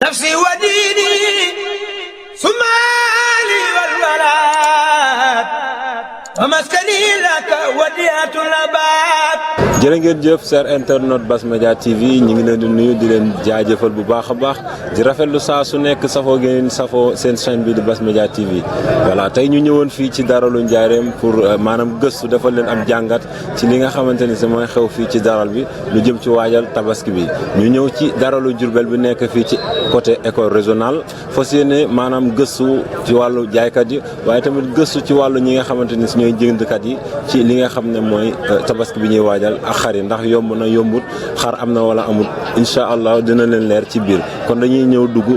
نفسي وديني سمالي والولاد ومسكني لك وديعة الأباد. jërë ngeen jëf cher internet Bass Media TV ñu ngi leen di nuyu di leen jaajëfal bu baax a baax di rafetlu saa su nekk safoo ngeen safoo seen chaîne bi di Bass Media TV. voilà tey ñu ñëwoon fii ci daralu Njaareem pour maanaam gëstu defal leen am jàngat ci li nga xamante ni si mooy xew fii ci daral bi lu jëm ci waajal tabaski bi ñu ñëw ci daralu Jurbel bi nekk fii ci côté école régionale fas yéene maanaam gëstu ci wàllu jaaykat yi waaye tamit gëstu ci wàllu ñi nga xamante ni si ñooy jëndkat yi ci li nga xam ne mooy tabaski bi ñuy waajal ak xar yi ndax yomb na yombut xar am na wala amul incha allah dina leen leer ci biir kon dañuy ñëw dugg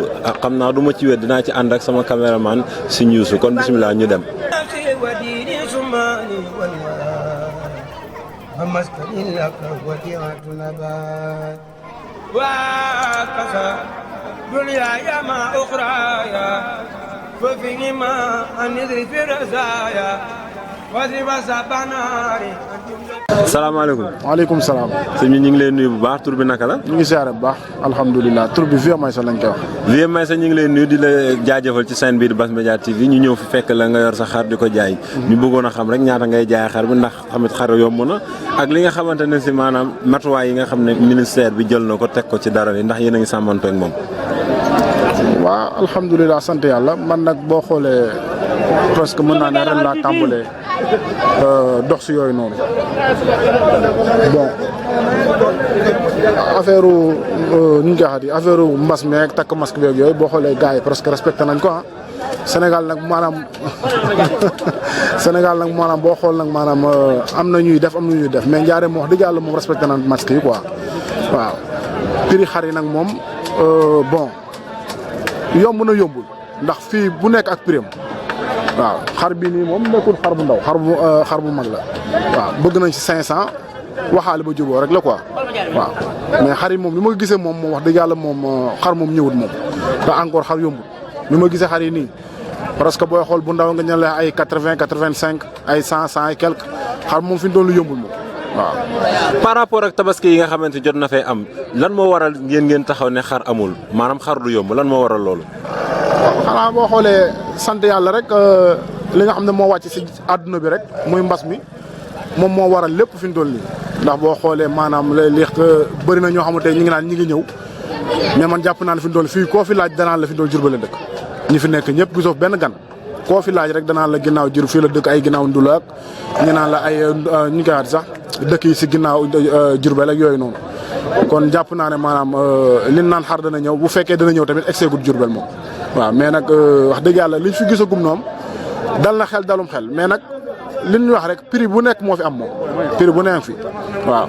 xam naa du ma ci wet dinaa ci ànd ak sama caméraman si ñuusu kon bisimilah ñu dem. salaamaaleykum. waaleykum salaam. sëñ bi ñu ngi lay nuyu bu baax tur bi naka la. ñu ngi siyaare bu baax alhamdulilah tur bi Vieux Maysa lañ koy wax. Vieux Maysa ñu ngi lay nuyu di la jaajëfal ci chaîne bii di Bass Media TV ñu ñëw fi fekk la nga yor sa xar di ko jaay. ñu bëggoon a xam rek ñaata ngay jaay xar bi ndax tamit xar yomb na ak li nga xamante ne si maanaam matuwaay yi nga xam ne ministère bi jël na ko teg ko ci dara yi ndax yéen a ngi sàmmantoo ak moom. waaw alhamdulilah sant yàlla man nag boo xoolee presque mën naa ne ren laa tàmbalee dox si yooyu noonu bon affaire nu ñu koy waxati affaire mbas meeg takk masque beeg yooyu boo xoolee gars yi presque respecté nañ ko ah Sénégal nag maanaam boo xool nag maanaam am na ñuy def mais Njaareem wax dëgg yàlla moom respecté nañ masque yi quoi waaw prix xar yi nag moom bon yomb na yombul ndax fii bu nekk ak prix am waaw xar bi nii moom nekkul xar bu ndaw xar bu mag la waaw bëgg nañ ci 500 waxaale ba juboo rek la quoi waaw mais xar yi moom ni ma gisee moom wax dëgg yàlla moom xar moom ñëwut moom te encore xar yombul ni ma gisee xar yi nii parce que booy xool bu ndaw nga ñan la ay 80 85 ay 100 et quelque xar moom fi ñu doon lu yombul moom waaw. par rapport ak tabaski yi nga xamante jot na fee am lan moo waral ngeen taxaw ne xar amul maanaam xar du yomb lan moo waral loolu. xanaa boo xoolee sant yàlla rek li nga xam ne moo wàcc si àdduna bi rek muy mbas mi moom moo waral lépp fi ñu toll nii ndax boo xoolee maanaam li bëri na ñoo xamante ñi ngi naan ñi ngi ñëw mais man jàpp naa ne fi ñu toll fii koo fi laaj danaan la fi ñu toll Jurbel la dëkk ñi fi nekk ñëpp gisoo benn gan koo fi laaj rek danaan la ginnaaw jur fii la dëkk ay ginnaaw ndula ak ñu naan la ay ñu koy waxati sax dëkk yi si ginnaaw Jurbel ak yooyu noonu kon jàpp naa ne maanaam li naan xar dana ñëw bu fekkee dana ñëw tamit excès gud Jurbel moom waaw mais nag wax dëgg yàlla liñ fi gisagum noom dal na xel dalum xel mais nag li ñu wax rek prix bu nekk moo fi am moom prix bu nekk fi waaw.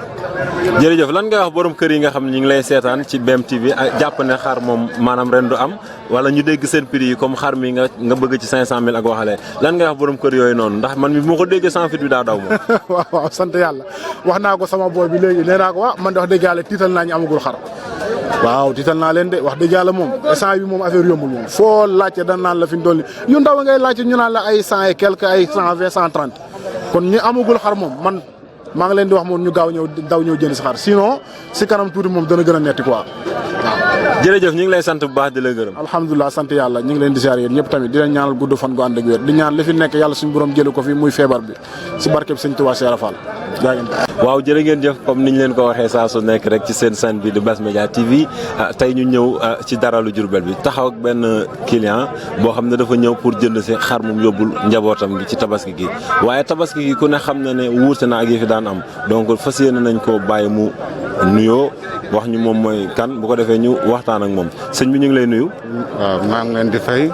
jërëjëf lan ngay wax borom kër yi nga xam ne ñu ngi lay seetaan ci BM TV jàpp ne xar moom maanaam ren du am wala ñu dégg seen prix yi comme xar mi nga bëgg ci 500000 ak waxalee lan ngay wax borom kër yooyu noonu ndax man mi bu ma ko déggee sans fit bi daa daw moom. waaw sant yàlla wax naa ko sama boy bi léegi nee naa ko man de wax dëgg yàlla tiital naa ñu amagul xar. waaw tiital naa leen de wax dëgg yàlla moom instant bi moom affaire yombul moom foo laajte dan naan la fi ñu doon yu ndaw ngay laajte ñu naan la ay 100 et quelque ay 120 130 kon ñi amagul xar moom man maa ngi leen di wax moom ñu gaaw ñëw daw ñëw jënd si xar sinon si kanam tuuti moom dana gën a netti quoi waaw. jërëjëf ñu ngi lay sant bu baax di la gërëm. alhamdulilah sant yàlla ñu ngi leen di siyaar yéen ñëpp tamit di leen ñaanal gudd fan gu ànd ak wér di ñaan li fi nekk yàlla suñu borom jëlee ko fi muy feebar bi si barkeb sëñ Tuubaa Seera Fall. waaw jërë ngeen jëf comme niñ leen ko waxee saa su nekk rek ci seen chaîne bi di Bass Media TV tey ñu ñëw ci daralu Jurbel bi taxaw ak benn client boo xam ne dafa ñëw pour jënd si xar moom yóbbul njabootam gi ci tabaski gi waaye tabaski gi ku ne xam na ne wuute na ak yi fi daan am donc fas yéene nañ koo bàyyi mu nuyoo wax ñu moom mooy kan bu ko defee ñu waxtaan ak moom sëñ bi ñu ngi lay nuyu. waaw maa ngi leen di fay.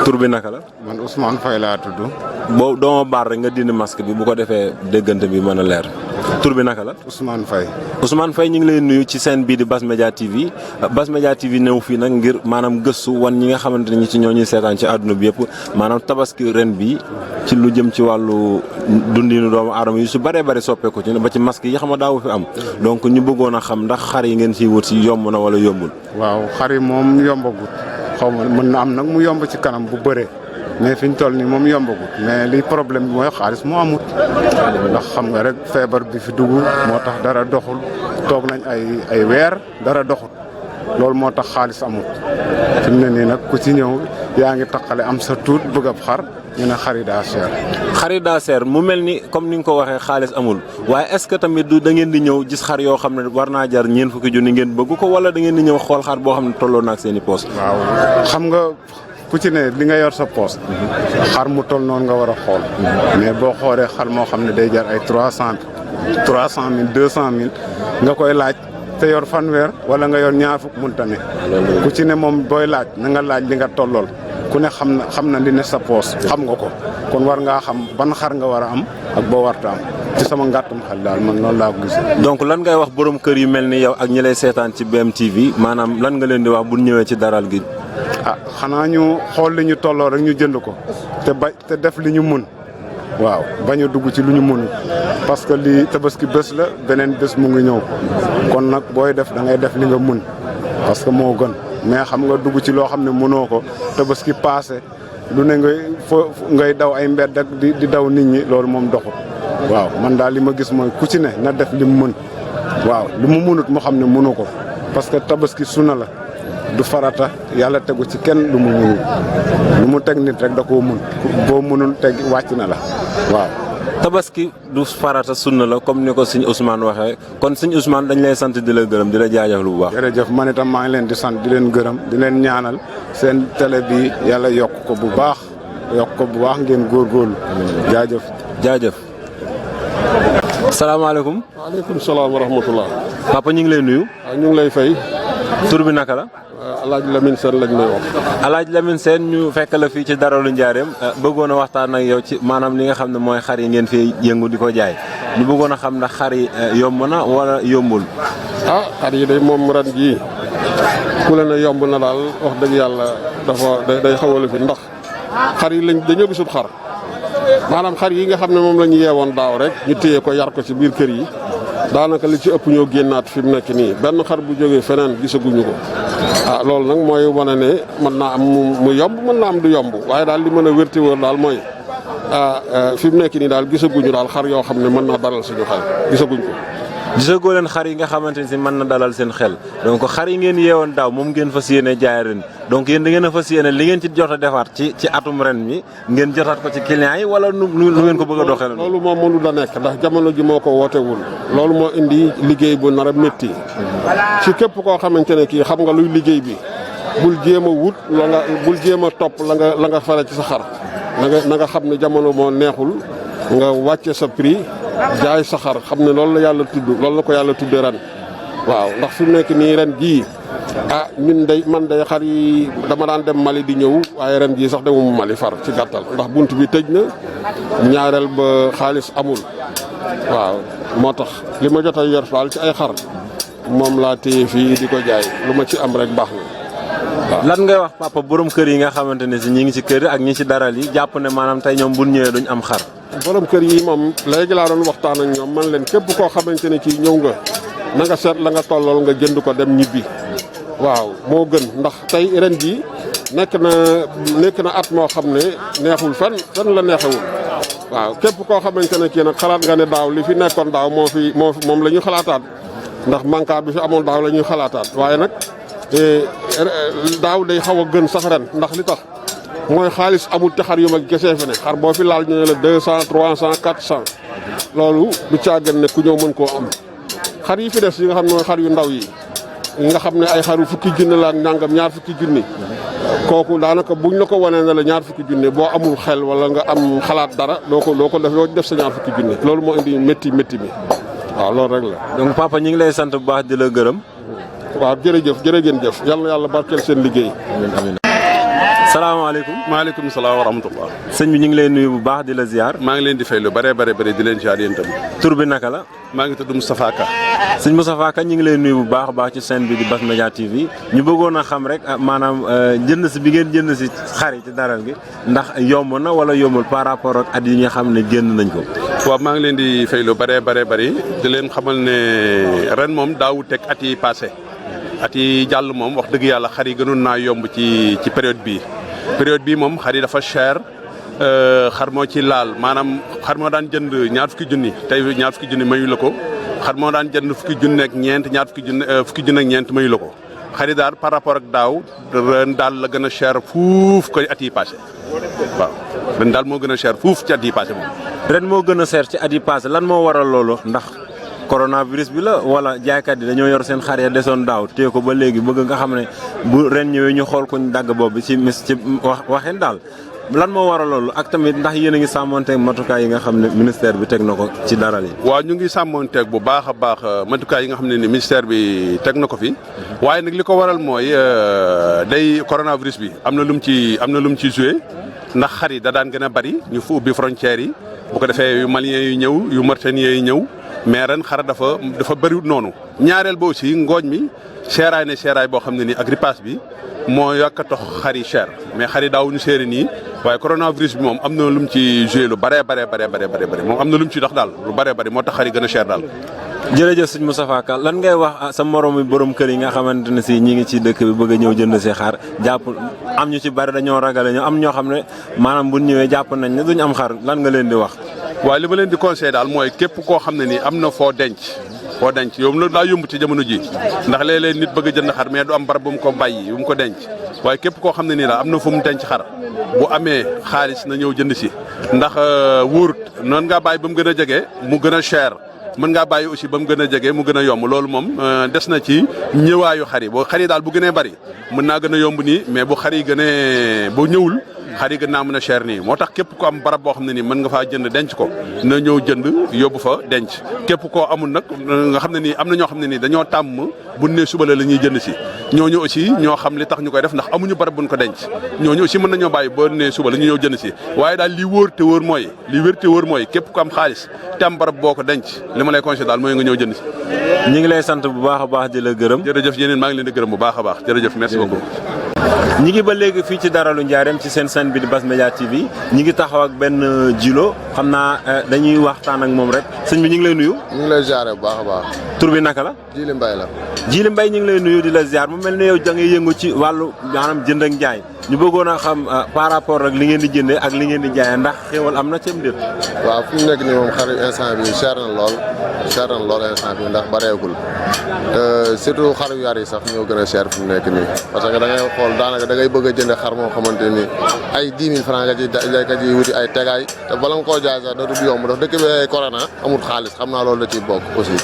tur bi naka la. man Ousmane Faye laa tudd. boo doo ma baar rek nga dindi masque bi bu ko defee déggante bi mën a leer tur bi naka la. Ousmane Faye. Ousmane Faye ñu ngi lay nuyu ci chaîne bii di Bass Media TV Bass Media TV ñëw fii nag ngir maanaam gëstu wan ñi nga xamante ne ñi ci ñoo ñuy seetaan ci àdduna bi yëpp maanaam tabaski ren bi ci lu jëm ci wàllu dundinu doomu aadama yu su bëree bëri soppeeku ci ba ci masque yi xam nga daawu fi am donc ñu bëggoon a xam ndax xar yi ngeen ciy wut si yomb na wala yombul. waaw xar yi moom yombagut xaw ma mën na am nag mu yomb ci kanam bu bëree mais fi ñu toll nii moom yombagut mais li problème bi mooy xaalis moo amut ndax xam nga rek feebar bi fi dugg moo tax dara doxul toog nañ ay weer dara doxul loolu moo tax xaalis amut fi mu ne nii nag ku ci ñëw yaa ngi taqale am sa tuut bëgg ab xar ñu ne xar yi daa cher. xar yi daa cher mu mel ni comme ni nga ko waxee xaalis amul waaye est-ce que tamit du da ngeen di ñëw gis xar yoo xam ne war naa jar ñeent fukki junni ngeen bëgg ko wala da ngeen di ñëw xool xar boo xam ne tolloo na ak seen i poos. waaw xam nga ku ci ne li nga yor sa poos xar mu toll noonu nga war a xool mais boo xoolee xar moo xam ne day jar ay 300 000 200 000 nga koy laaj te yor fanweer wala nga yor ñaar fukk mënta ne ku ci ne moom booy laaj na nga laaj li nga tollool ku ne xam na li ne sa poos xam nga ko kon war ngaa xam ban xar nga war a am ak boo warta am ci sama ngàttum xel daal man noonu laa ko gis. donc lan ngay wax borom kër yu mel ni yow ak ñi lay seetaan ci BMTV maanaam lan nga leen di wax bu ñëwee ci daral gi. xanaa ñu xool li ñu tolloo rek ñu jënd ko te def li ñu mun waaw bañ a dugg ci lu ñu mënul parce que lii tabaski bés la beneen bés mu ngi ñëw kon nag booy def da ngay def li nga mun parce que moo gën mais xam nga dugg ci loo xam ne mënoo ko tabaski paase lu ne ngay daw ay mbedd ak di daw nit ñi loolu moom doxul waaw man daal li ma gis mooy ku ci ne na def li mu mën waaw li mu mënut mu xam ne mënu ko parce que tabaski sunna la du farata yàlla tegu ci kenn lu mu mënul lu mu teg nit rek da koo mun boo mënul teg wàcc na la waaw. tabaski du farata sunna la comme ni ko sëñ Ousmane waxee kon sëñ Ousmane dañ lay sant di la gërëm di la jaajëfal bu baax. jërëjëf man itam maa ngi leen di sant di leen gërëm di leen ñaanal seen télé bi yàlla yokk ko bu baax ngeen góorgóorlu. jaajëf. salaamaaleykum. waaleykum salaam wa rahmatulah. papa ñu ngi lay nuyu. waaw ñu ngi lay fay. tur bi naka la. Alaaji Lamine Sène lañ may wax. Alaaji Lamine Sène ñu fekk la fii ci daralu Njaareem bëggoon a waxtaan ak yow ci maanaam li nga xam ne mooy xar yi ngeen fi yëngu di ko jaay ñu bëggoon a xam ndax xar yi yomb na wala yombul. xar yi day moom ren jii ku leen a yomb na daal wax dëgg yàlla day xaw a fi ndax xar yi dañoo gisut xar maanaam xar yi nga xam ne moom la ñu yeewoon daaw rek ñu téye ko yar ko ci biir kër yi daanaka li ci ëpp ñoo génnaat fi mu nekk nii benn xar bu jógee feneen gisaguñu ko. loolu nag mooy wane ne mën naa am mu yomb mën naa am du yomb waaye daal li mën a wérti wóor daal mooy fi mu nekk nii daal gisaguñu daal xar yoo xam ne mën naa dalal suñu xel gisaguñ ko. gisagoo leen xar yi nga xamante ni si mën na dalal seen xel donc xar yi ngeen yeewoon daaw moom ngeen fas yéene jaay ren donc yéen da ngeen a fas yéene li ngeen ci jot a defaat ci atum ren mi ngeen jotaat ko ci clients yi wala nu ngeen ko bëgg a doxee. loolu moom mënu da nekk ndax jamono ji moo ko wootewul loolu moo indi liggéey bu nar a métti ci képp koo xamante ne kii xam nga luy liggéey bi bul jéem a wut bul jéem a topp la nga fare ci sa xar na nga xam ne jamono moo neexul nga wàcce sa prix jaay sa xar xam ne loolu la ko yàlla tuddee ren waaw ndax fi mu nekk nii ren jii man day xar yi dama daan dem Mali di ñëw waaye ren jii sax demuma Mali far ci gàttal ndax bunt bi tëj na ñaareel ba xaalis amul waaw moo tax li ma jot a yor daal ci ay xar moom laa téye fii di ko jaay lu ma ci am rek baax na waaw. lan ngay wax papa borom kër yi nga xamante ne si ñi ngi ci kër ak ñi ci daral yi jàpp ne maanaam tey ñoom bu ñëwee duñ am xar. borom kër yi moom léegi laa doon waxtaan ak ñoom man leen képp koo xamante ne ci ñëw nga na nga seet la nga tollool nga jënd ko dem ñibbi waaw moo gën ndax tey ren jii nekk na at moo xam ne neexul fenn la neexewul waaw képp koo xamante ne kii nag xalaat nga ne daaw li fi nekkoon daaw moom la ñu xalaataat ndax manka bi fi amoon daaw la ñuy xalaataat waaye nag daaw day xaw a gën sax ren ndax li tax mooy xaalis amul te xar yu mag gesee fi ne xar boo fi laal ñu ne la 200 300 400 loolu du caagan ne ku ñëw mën koo am xar yi fi des yi nga xam ne mooy xar yu ndaw yi nga xam ne ay xaru fukki junni la ak nangam ñaar fukki junni kooku daanaka buñ la ko wanee ne la ñaar fukki junni boo amul xel wala nga am xalaat dara doo def sa ñaar fukki junni loolu moo indi métti mi waaw loolu rek la. donc papa ñu ngi lay sant bu baax di la gërëm. waaw jërëjëf yal na yàlla barkeel seen liggéey. amiin. salaamaaleykum. maaleykum salaam wa rahmatullah. sëñ bi ñu ngi lay nuyu bu baax di la ziar. maa ngi leen di fay lu bare di leen ziar yéen tamit. tur bi naka la. maa ngi tudd Moustapha Ka. sëñ Moustapha Ka ñu ngi lay nuyu bu baax a baax ci chaîne bi di Bass Media TV ñu bëggoon a xam rek maanaam jënd si bi ngeen jënd si xar yi ci daral gi ndax yomb na wala yombul par rapport ak at yi nga xam ne génn nañ ko. waaw maa ngi leen di fay lu bare di leen xamal ne ren moom daawut teg at yi passé at yi jàll moom wax dëgg yàlla xar yi gënoon naa yomb ci période bii moom xar yi dafa cher. xar moo ci laal maanaam xar moo daan jënd ñaar fukki junni tey ñaar fukki junni mayu la ko xar moo daan jënd fukki junni ak ñeent ñaar fukki junni ak ñeent mayu la ko xari daal par rapport ak daaw ren daal la gën a cher fuuf ko at yi passé waaw ren daal moo gën a cher fuuf ci at yi passé moom. ren moo gën a cher ci at yi passé lan moo waral loolu ndax coronavirus bi la wala jaaykat yi dañoo yor seen xar ya desoon daaw téye ko ba léegi bëgg nga xam ne bu ren ñëwee ñu xool ko ñu dagg boobu ci waxin daal lan moo waral loolu ak tamit ndax yéen a ngi sàmmonteeg matukaay yi nga xam ne ministère bi teg na ko ci daral yi. waaw ñu ngi sàmmonteeg bu baax a baax matukaay yi nga xam ne ni ministère bi teg na ko fi waaye nag li ko waral mooy day coronavirus bi am na lu mu ci joué ndax xar yi da daan gën a bari ñu fu ubbi frontières yi bu ko defee yu maliens yu ñëw yu mauritaniens yi ñëw mais ren xar dafa bëriwut noonu ñaareel ba aussi ngooñ mi seeraay ne seeraay boo xam ne nii ak ripaas bi moo yàq a tax xar yi cher mais xar yi daawuñu seeri nii waaye coronavirus bi moom am na lu mu ci joué lu bare moom am na lu mu ci dox daal lu bare moo tax xar yi gën a cher daal. jërëjëf sëñ Moustapha Ka lan ngay wax sa moroom yi borom kër yi nga xamante ne si ñi ngi ci dëkk bi bëgg a ñëw jënd si xar jàpp am ñu ci bari dañoo ragale ñu am ñoo xam ne maanaam bu ñëwee jàpp nañ ne duñ am xar lan nga leen di wax. waaye li ma leen di conseillé daal mooy képp koo xam ne nii am na foo denc yow nag daa yomb ci jamono ji ndax léeg-léeg nit bëgg a jënd xar mais du am barab bu mu ko bàyyi bu mu ko denc waaye képp koo xam ne nii daal am na fu mu denc xar bu amee xaalis na ñëw jënd si ndax wóorut noonu ngaa bàyyi ba mu gën a jege mu gën a cher mën ngaa bàyyi aussi ba mu gën a jege mu gën a yomb loolu moom des na ci ñëwaayu xar yi boo xar yi daal bu gënee bari mën naa gën a yomb nii mais bu xar yi gënee boo ñëwul xar yi gën naa mën a cher nii moo tax képp ko am barab boo xam ne nii mën nga faa jënd denc ko na ñëw jënd yóbbu fa denc képp koo amul nag nga xam ne nii am na ñoo xam ne nii dañoo tàmm bu ne suba la ñuy jënd si ñooñu aussi ñoo xam li tax ñu koy def ndax amuñu barab buñ ko denc ñooñu aussi mën nañoo bàyyi ba ne suba la ñu ñëw jënd si waaye daal li wóor te wóor mooy képp ko am xaalis te am barab boo ko denc li ma lay conseillé daal mooy nga ñëw jënd si. ñu ngi lay sant bu baax a baax di la gërëm. jërëjëf yéen maa ngi leen di gërëm bu baax a baax jërëjëf merci beaucoup. ñi ngi ba léegi fii ci daralu Njaareem ci seen chaîne bi di Bass Media TV ñi ngi taxaw ak benn Djilo xam naa dañuy waxtaan ak moom rek sëñ bi ñu ngi lay nuyu. ñu ngi lay ziare bu baax a baax. tur bi naka la. Djily Mbaye la. Djily Mbaye ñu ngi lay nuyu di la ziar mu mel ne yow da ngay yëngu ci wàllu maanaam jënd ak njaay ñu bëggoon a xam par rapport ak li ngeen di jëndee ak li ngeen di jaayee ndax xéwal am na ci mbir. waaw fi mu nekk nii moom xar instant bi cher na lool instant bi ndax bareegul te surtout xaru yar yi sax ñoo gën a cher fi mu nekk nii parce que da ngay xool daanaka da ngay bëgg a jënd xar moo xamante ni ay 10 000 francs nga ci wuti ay tegaay te bala nga koo jaay sax dootul yomb ndax dëkk bee corona amul xaalis xam naa loolu da ciy bokk aussi.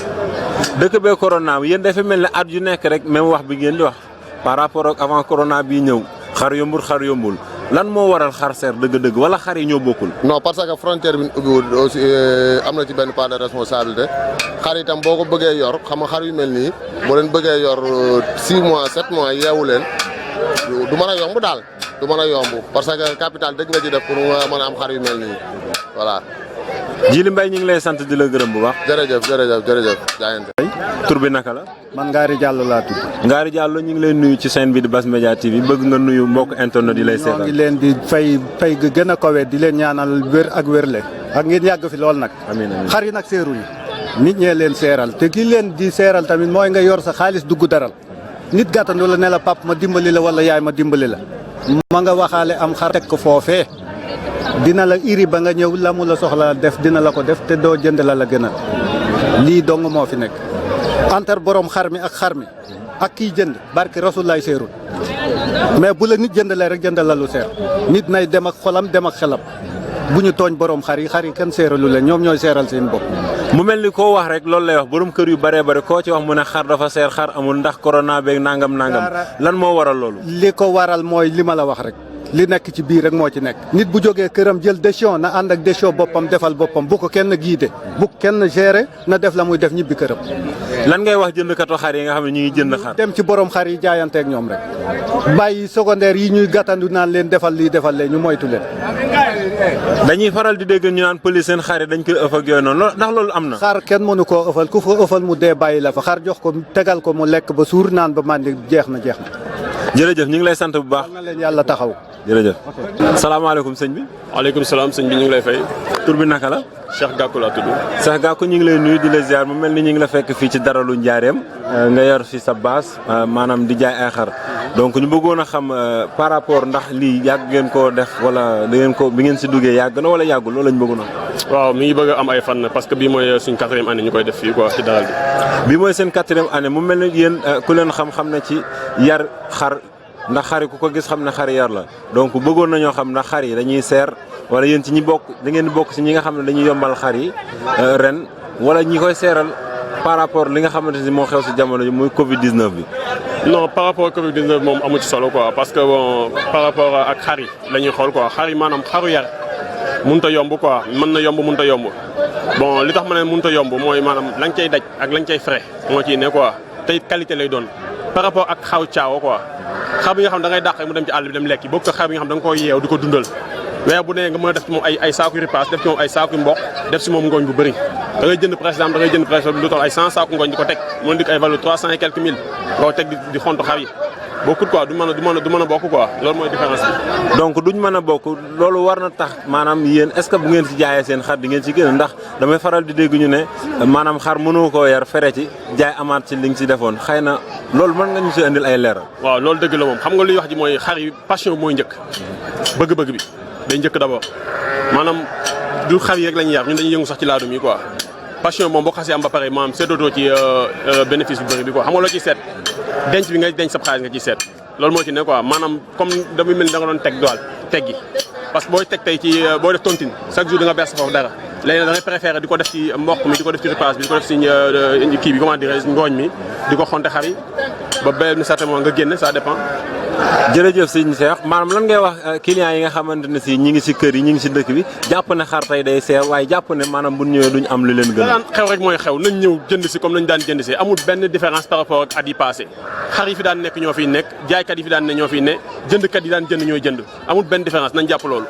dëkk bee corona yéen dafa mel ne at yu nekk rek même wax bi ngeen di wax par rapport ak avant corona bii ñëw xar yombul lan moo waral xar seer dëgg-dëgg wala xar yi ñoo bokkul. non parce que frontière bi ñu ubbiwul aussi am na ci benn part de responsabilité xar itam boo ko bëggee yor xam nga xar yu mel nii boo leen bëggee yor 6 mois 7 mois yeewu leen du mën a yomb daal du mën a yomb parce que capital dëgg nga ci def pour nga mën a am xar yu mel nii voilà. Djily Mbaye ñu ngi lay sant di la gërëm bu baax. jërëjëf jaayante. tur bi naka la. man Ngari Diallo laa tudd. Ngari Diallo ñu ngi lay nuyu ci chaîne bi di Bass Media TV bëgg nga nuyu mbokk internet yi lay seetal. ñoo ngi leen di fay ga gën a kawe di leen ñaanal wér ak wérle ak ngeen yàgg fi lool nag. amiin amiin xar yi nag seeruñu nit ñee leen seeral te ki leen di seeral tamit mooy nga yor sa xaalis dugg daral nit gàttandu la ne la pap ma dimbali la wala yaay ma dimbali la ma nga waxaale am xar teg ko foofee dina la iri ba nga ñëw la mu la soxla def dina la ko def te doo jënd la gënal lii dong moo fi nekk antar borom xar mi ak kiy jënd barke rasulaay seerul mais bu la nit jëndalee rek jënd la lu seer nit nay dem ak xolam dem ak xelam bu ñu tooñ borom xar yi kenn seeralu leen ñoom ñooy seeral seen bopp. mu mel ni koo wax rek loolu lay wax borom kër yu bëree bëri koo ci wax mu ne xar dafa seer xar amul ndax corona beeg nangam lan moo waral loolu. li ko waral mooy li ma la wax rek. li nekk ci biir rek moo ci nekk nit bu jógee këram jël décision na ànd ak décision boppam defal boppam bu ko kenn guidé bu kenn géré na def la muy def ñibbi këram. lan ngay wax jëndkatu xar yi nga xam ne ñu ngi jënd xar. dem ci borom xar yi jaayanteeg ñoom rek bàyyi secondaire yi ñuy gàttandu naan leen defal lii defal lee ñu moytu leen. dañuy faral di dégg ñu naan pëli seen xar yi dañ koy ëff ak yooyu noonu ndax loolu am na. xar kenn mënu koo ëffal ku fa ëffal mu dee bàyyi la fa xar jox ko tegal ko mu lekk ba suur naan ba màndi jeex na. jërëjëf ñu ngi lay sant bu baax. na leen yàlla taxaw. jërëjëf. salaamaaleykum sëñ bi. waaleykum salaam sëñ bi ñu ngi lay fay. tur bi naka la. Cheikh Gakou laa tudd. Cheikh Gakou ñu ngi lay nuyu di la ziar mu mel ni ñu ngi la fekk fii ci daralu Njaareem nga yor fi sa base maanaam di jaay ay xar donc ñu bëggoon a xam par rapport ndax lii yàgg ngeen koo def wala da ngeen ko bi ngeen si duggee yàgg na wala yàggul loolu lañ bëggoon a. waaw mi ngi bëgg a am ay fan parce que bii mooy suñ 4e année ñu koy def fii quoi ci daral bi. bii mooy seen 4e année mu mel ni yéen ku leen xam na ci yar xar ndax xar yi ku ko gis xam ne xar yar la donc bëggoon nañoo xam ndax xar yi dañuy seer wala yéen ci ñi bokk da ngeen di bokk ci ñi nga xam ne dañuy yombal xar yi ren wala ñi koy seeral par rapport li nga xamante ni moo xew ci jamono ji muy Covid 19 bi. non par rapport ak Covid 19 moom amu ci solo quoi parce que bon par rapport ak xar yi la ñuy xool quoi xar yi maanaam xaru yar mënut a yomb quoi mën na yomb mënut a yomb bon li tax ma ne mënut a yomb mooy maanaam lañ cay daj ak lañ cay frais moo ciy ne quoi te it qualité lay doon par rapport ak xaw caawa quoi xar bi nga xam da ngay dàq mu dem ci àll bi dem lekki bokk ko xar bi nga xam da nga koy yeew di ko dundal weer bu nee nga mën a def ci moom ay saaku ripaas def ci moom ay saaku mboq def ci moom ngooñ bu bëri da ngay jënd par exemple da ngay jënd presque lu toll ay 100 saaku ngooñ di ko teg mën dik ay valeur 300 et quelques mille nga ko teg di xontu xar yi bokkut quoi du mën a bokk quoi loolu mooy différence bi. donc duñ mën a bokk loolu war na tax maanaam yéen est-ce que bu ngeen ci jaayee seen xar di ngeen ci gën ndax damay faral di dégg ñu ne maanaam xar mënoo koo yar fere ci jaay amaat ci li nga ci defoon xëy na loolu mën nga ñu si indil ay leeral. waaw loolu dëgg la moom xam nga luy wax ji mooy xar yi passion mooy njëkk bëgg-bëgg bi day njëkk d'abord maanaam du xar yi rek la ñuy yar ñun dañuy yëngu sax ci laadum yi quoi passion moom boo xasee am ba pare maanaam seetootoo ci bénéfice bu bëri bi quoi xam nga loo ciy seet denc bi nga denc sa xaalis nga ciy seet loolu moo ci ne quoi maanaam comme damay mel ni da nga doon teg dool teggi parce que booy teg tey ci booy def tontine chaque jour da nga berse foofu dara léegi da ngay préféré di ko def ci mboq mi di ko def ci repas bi di ko def ci kii bi comment dirais ngooñ mi di ko xonte xar yi ba benn certain moment nga génne ça dépend. jërëjëf sëñ Cheikh maanaam lan ngay wax clients yi nga xamante ne si ñi ngi si kër yi ñi ngi si dëkk bi jàpp ne xar tey day seer waaye jàpp ne maanaam bu ñëwee duñ am lu leen gën daan xew rek mooy xew nañ ñëw jënd si comme nañ daan jënd si amul benn différence par rapport ak at yi passé xar yi fi daan nekk ñoo fiy nekk jaaykat yi fi daan ne ñoo fiy ne jëndkat yi daan jënd ñooy jënd amul benn différence nañ jàpp loolu.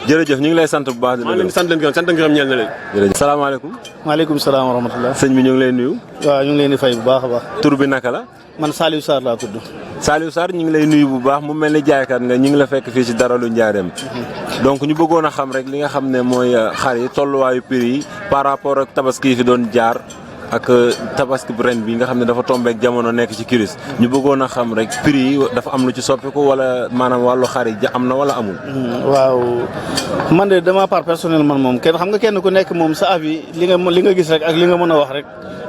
jërëjëf ñu ngi lay sant bu baax. maa ngi leen di sant leen gërëm sant ngërëm ñeel na leen. jërëjëf salaamaaleykum. maaleykum salaam wa rahmatulah. sëñ bi ñu ngi lay nuyu. waaw ñu ngi leen di fay bu baax a baax. tur bi naka la. man Saliou Sarr laa tudd. Saliou Sarr ñu ngi lay nuyu bu baax mu mel ni jaaykat nga ñu ngi la fekk fii ci daralu Njaareem. donc ñu bëggoon a xam rek li nga xam ne mooy xar yi tolluwaayu prix yi par rapport ak tabaski yi fi doon jaar ak tabaski ren bi nga xam ne dafa tombeek jamono nekk ci kiris ñu bëggoon a xam rek prix yi dafa am lu ci soppiku wala maanaam wàllu xar yi am na wala amul. waaw man de dama part personnel man moom kenn xam nga kenn ku nekk moom sa avis li nga gis rek ak li nga mën a wax rek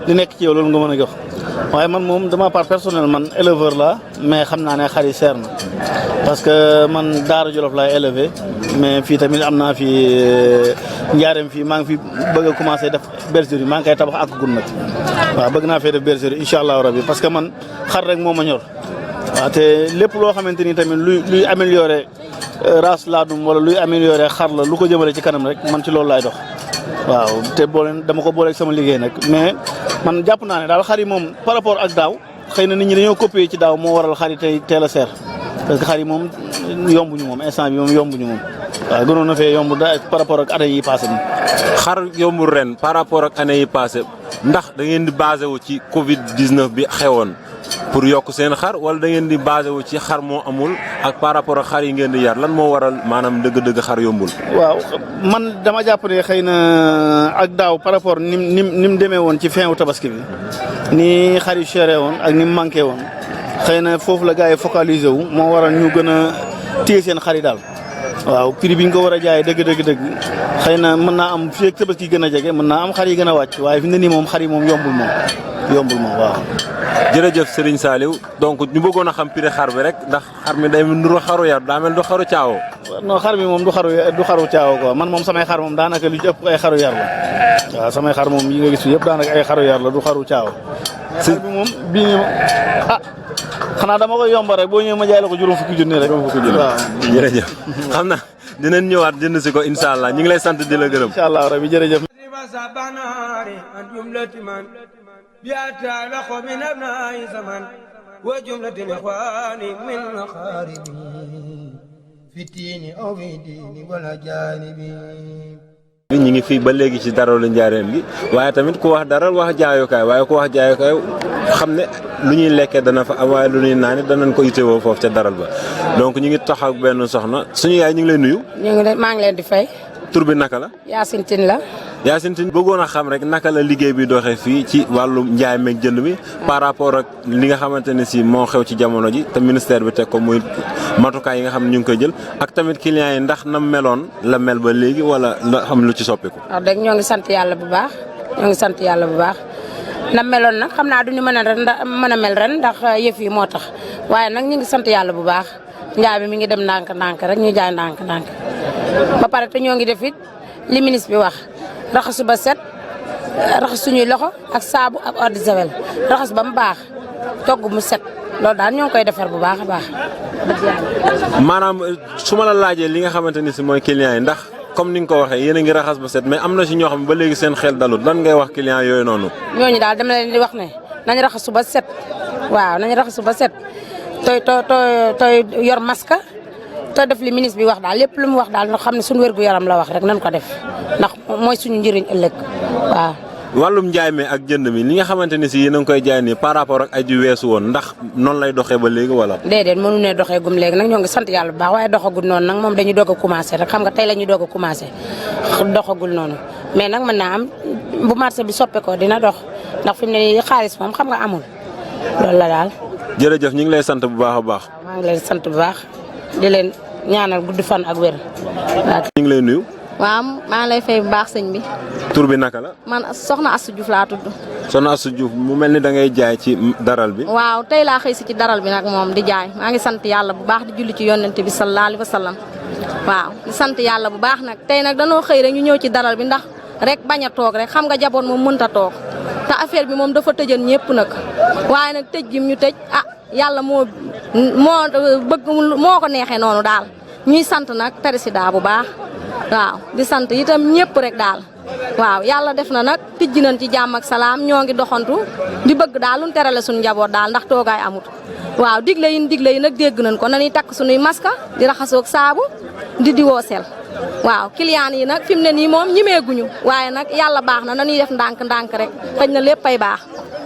li nekk ci yow loolu nga mën a jox waaye man moom dama part personnel man éleveur la mais xam naa ne xar yi seer na parce que man Daara Jolof laay élevé mais fii tamit am naa fi Njaareem fii maa ngi fi bëgg a commencé def bergerie maa ngi koy tabax ak gun nag waaw bëgg naa fee def bergerie incha allahu rabi parce que man xar rek moo ma ñor waaw te lépp loo xamante ni tamit luy améliorer race laadum wala luy améliorer xar la lu ko jëmale ci kanam rek man ci loolu laay dox waaw te dama ko booleeg sama liggéey nag mais man jàpp naa ne daal xar yi moom par rapport ak daaw xëy na nit ñi dañoo copier ci daaw moo waral xar yi tey teel a seer parce que xar yi moom yombuñu moom instant bi moom yombuñu moom waaw gënoon na fee yomb da par rapport ak année yi passé nii. xar yombul ren par rapport ak année yi passé ndax da ngeen di basé wu ci Covid 19 bi xewoon pour yokk seen xar wala da ngeen di basé wu ci xar moo amul ak par rapport ak xar yi ngeen di yar lan moo waral maanaam dëgg-dëgg xar yombul. waaw man dama jàpp ne xëy na ak daaw par rapport ni mu demee woon ci fin wu tabaski bi ni xar yu chéré woon ak ni mu manqué woon xëy na foofu la gars yi focalisé wu moo waral ñu gën a téye seen xar yi daal. waaw prix bi ñu ko war a jaayee dëgg xëy na mën naa am fii ak tabaski gën a jege mën naa am xar yi gën a wàcc waaye fi mu ne nii moom xar yi moom yombul moom waaw. jërëjëf Serigne Saliou donc ñu bëggoon a xam prix xar bi rek ndax xar mi day nuru xaru yar daa mel du xaru caawo. non xar mi moom du xaru caawo quoi man moom samay xar moom daanaka lu ci ëpp ay xaru yar la waaw samay xar moom yi nga gis fi yëpp daanaka ay xaru yar la du xaru caawo. xar bi moom bii nii xanaa dama koy yomba rek boo ñëwee ma jaay la ko juróom fukki junni rek. waaw jërëjëf xam na dinañ ñëwaat jënd si ko incha allah ñu ngi lay sant di la gërëm. incha allah rabi jërëjëf. ñi ngi fii ba léegi ci daralu Njaareem gi waaye tamit ku wax daral wax jaayukaay waaye ku wax jaayukaay xam ne lu ñuy lekkee dana fa am waaye lu ñuy naan danañ ko itteewoo foofu ca daral ba donc ñu ngi taxaw benn soxna suñu yaay ñu ngi lay nuyu. maa ngi leen di fay. tur bi naka la. Yacine Tine la. Yacine Tine bëggoon a xam rek naka la liggéey bi doxee fii ci wàllu njaay meeg jënd mi par rapport ak li nga xamante ne si moo xew ci jamono ji te ministère bi teg ko muy matukaay yi nga xam ne ñu ngi koy jël ak tamit clients yi ndax na meloon la mel ba léegi wala la xam lu ci soppiku. wax dëgg ñoo ngi sant yàlla bu baax na meloon nag xam naa duñu mën a mel ren ndax yëf yi moo tax waaye nag ñu ngi sant yàlla bu baax njaay bi mi ngi dem ndànk-ndànk rek ñu jaay ndànk-ndànk ba pare te ñoo ngi def it li ministre bi wax raxasu ba set raxas suñuy loxo ak saabu ak eau de javel raxas ba mu baax togg mu set loolu daal ñoo ngi koy defar bu baax a baax. maanaam su ma la laajee li nga xamante ni si mooy clients yi ndax comme ni nga ko waxee yéen a ngi raxas ba set mais am na si ñoo xam ne ba léegi seen xel dalut lan ngay wax clients yooyu noonu. ñooñu daal dama leen di wax ne nañ raxasu ba set waaw nañ raxasu ba set tooy yor masque te def li ministre bi wax daal lépp lu mu wax daal nga xam ne suñu wér gu yaram la wax rek nañ ko def ndax mooy suñu njëriñ ëllëg waaw. wàllum njaay mi ak jënd mi li nga xamante ni si yéen a ngi koy jaay nii par rapport ak ay ju weesu woon ndax noonu lay doxee ba léegi wala. déedéet mënu ne doxee gum léegi nag ñoo ngi sant yàlla bu baax waaye doxagul noonu nag moom dañuy doog a commencé rek xam nga tey la ñuy doog a commencé doxagul noonu mais nag mën naa am bu marché bi soppeekoo dina dox ndax fi mu ne nii xaalis moom xam nga amul loolu la daal. jërëjëf ñu ngi lay sant bu baax a baax. maa ngi leen sant bu baax di leen ñaanal gudd fan ak wér. ñu ngi lay nuyu. waaw maa ngi lay fay bu baax sëñ bi. tur bi naka la. man soxna Astou Diouf laa tudd. soxna Astou Diouf mu mel ni da ngay jaay ci daral bi. waaw tey laa xëy si ci daral bi nag moom di jaay maa ngi sant yàlla bu baax di julli ci yonent bi sallallahu alayhi wa sallam waaw di sant yàlla bu baax nag tey nag danoo xëy rek ñu ñëw ci daral bi ndax rek bañ a toog rek xam nga jaboot moom mënta toog te affaire bi moom dafa tëjan ñëpp nag waaye nag tëj gi ñu tëj yàlla moo bëgg moo ko neexee noonu daal ñuy sant nag président bu baax waaw di sant itam ñëpp rek daal waaw yàlla def na nag tijji nañ ci jàmm ak salaam ñoo ngi doxantu di bëgg daal luñ terale suñu njaboot daal ndax toogaay amut waaw digle yi nag dégg nañ ko nañuy takk suñuy maska di raxasoog saabu di diwoo sel waaw client yi nag fi mu ne nii moom ñimeeguñu waaye nag yàlla baax na nañuy def ndànk-ndànk rek xëy na lépp ay baax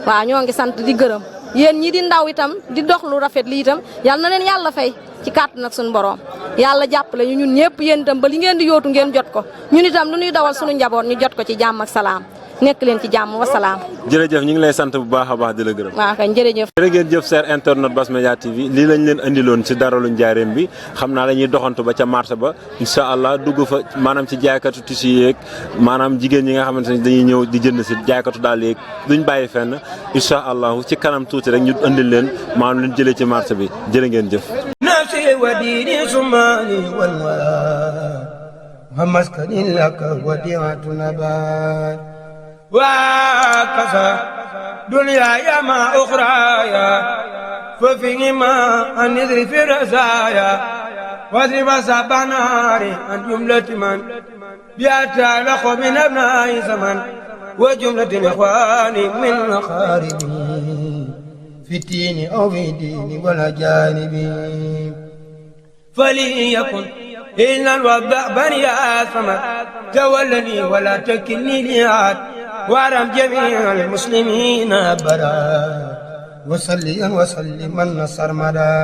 waaw ñoo ngi sant di gërëm yéen ñi di ndaw itam di dox lu rafet li itam yàlla na leen yàlla fay ci kàttan nag suñu borom yàlla jàppale ñu ñun ñëpp yéen itam ba li ngeen di yóotu ngeen jot ko ñun itam lu ñuy dawal suñu njaboot ñu jot ko ci jàmm ak salaam nekk leen ci jàmm wa salaam. jërëjëf ñu ngi lay sant bu baax a baax di la gërëm. waaw kañ jërëjëf. jërë ngeen jëf cher internet Bass Media TV lii lañ leen andiloon ci daralu njaareem bi xam naa dañuy doxantu ba ca marché ba incha allah dugg fa maanaam ci jaaykatu tissu yeeg maanaam jigéen ñi nga xamante ne dañuy ñëw di jënd si jaaykatu daal yeeg duñ bàyyi fenn incha allah ci kanam tuuti rek ñu andil leen maanaam leen jëlee ci marché bi jërë ngeen jëf. نفسي وديني سماني والولاء ومسكن لك وديعة نبات وكفى دنياي ما أخرايا ففيهما أن نذري في الرزايا واضرب سبع ناري عن جملة من بيتعلق من أبناء زمن وجملة الإخوان من أقاربي في الدين أو في الدين والأجانب فليكن إن الوضع بني آثما تولني ولا تكلني ليعاد وأرم جميع المسلمين أبدا وصليا وسلما نصر مدى